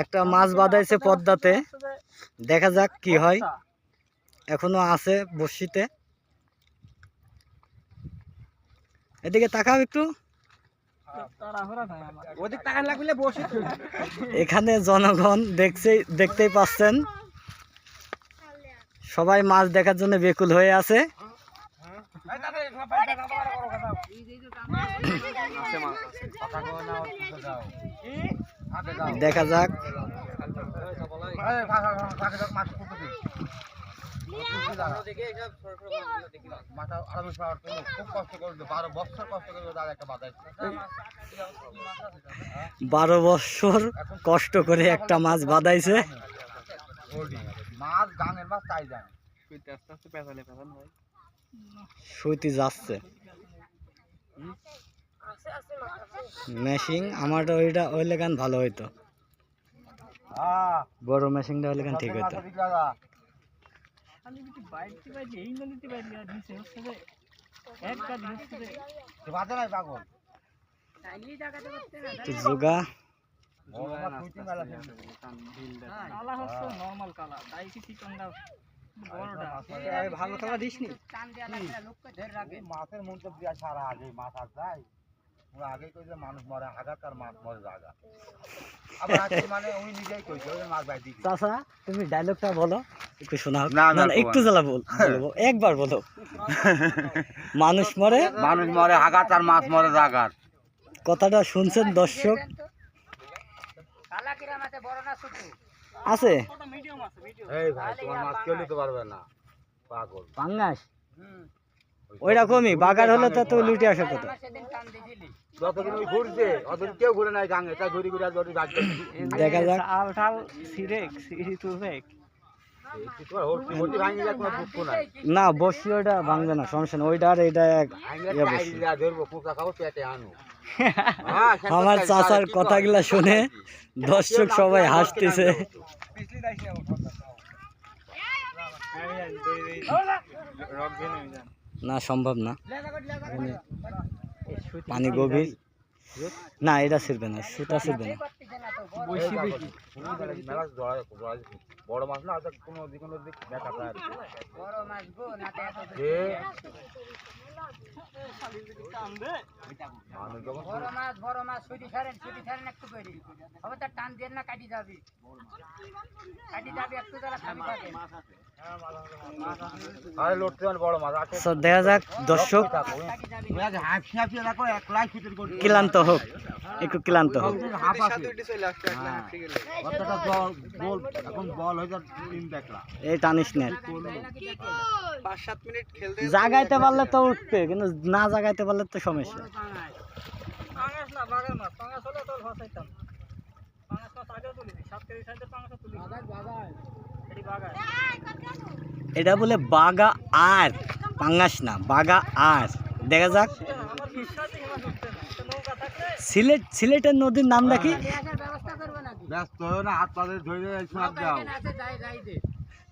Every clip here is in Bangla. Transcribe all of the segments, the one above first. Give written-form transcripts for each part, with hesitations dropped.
একটা মাছ বাঁধাইছে পদ্মাতে, দেখা যাক কি হয়। এখনো আছে বড়শিতে। এদিকে তাকাও একটু। এখানে জনগণ দেখতেই পাচ্ছেন, সবাই মাছ দেখার জন্য বেকুল হয়ে আছে। দেখা যাক। বারো বছর কষ্ট করে একটা মাছ বাঁধাইছে। সইতে যাচ্ছে মেশিন। আমার ওইটা হইলে গান ভালো হইতো, বড় মেশিনটা হইলে গান ঠিক হইতো। যোগা ভালো খেলা দিস নি মাছের মধ্যে সারা আগে মাছ আর যায় আগে কইছে মানুষ মরে হাগাত আর মাছ মরে জাগা। চাচা তুমি ডায়লগটা বলো একটু শোনাও। না একটু জ্বালা বলবো, একবার বলো। মানুষ মরে হাগাত আর মাছ মরে জাগার কথাটা শুনছেন দর্শক? আছে পাঙ্গাস ওইরকমই বাগার হলে তো লুটে আসার কথা। দেখা যাক। না বসি ওইটা ভাঙবে না, সমস্যা না। ওইটা আর এইটা আমার চাচার কথাগুলা শুনে দর্শক সবাই হাসতেছে। না সম্ভব না, পানি গভীর না, এটা ছিড়বে না, সুতা ছিড়বে না। বড় মাছ না কোনো দেখা যায় দেখা যাক দর্শক ক্লান্ত হোক, একটু ক্লান্ত হোক। এই টানিস না, জাগাইতে পারলে তো উঠবে, কিন্তু না জাগাইতে পারলে তো সমস্যা। এটা বলে বাগা আর পাঙ্গাস না, বাগা আর। দেখা যাক। সিলেটের নদীর নামটা কি?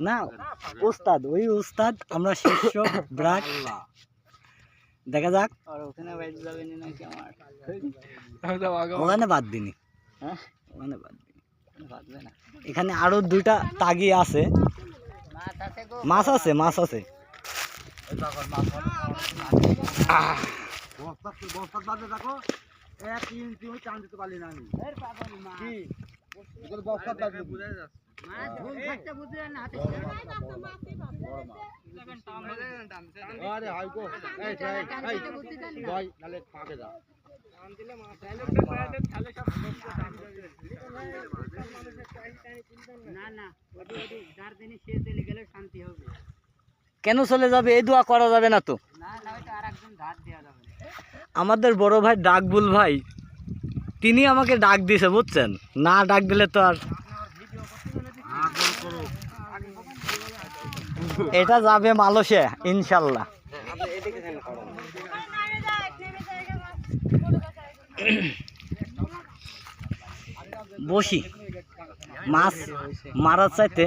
না উস্তাদ, ওই উস্তাদ আমরা শিষ্য ব্রাক। দেখা যাক। ওখানে বাদ দিনি, ওখানে বাদ দিনি। এখানে আরো দুইটা তাগি আছে, মাছ আছে, মাছ আছে। কেন চলে যাবে? এই দোয়া করা যাবে না তো। আমাদের বড় ভাই ডাকবুল ভাই, তিনি আমাকে ডাক দিয়েছে বুঝছেন, না ডাক দিলে তো আর। এটা যাবে মালয়েশিয়া ইনশাল্লাহ। বসি মাছ মারার চাইতে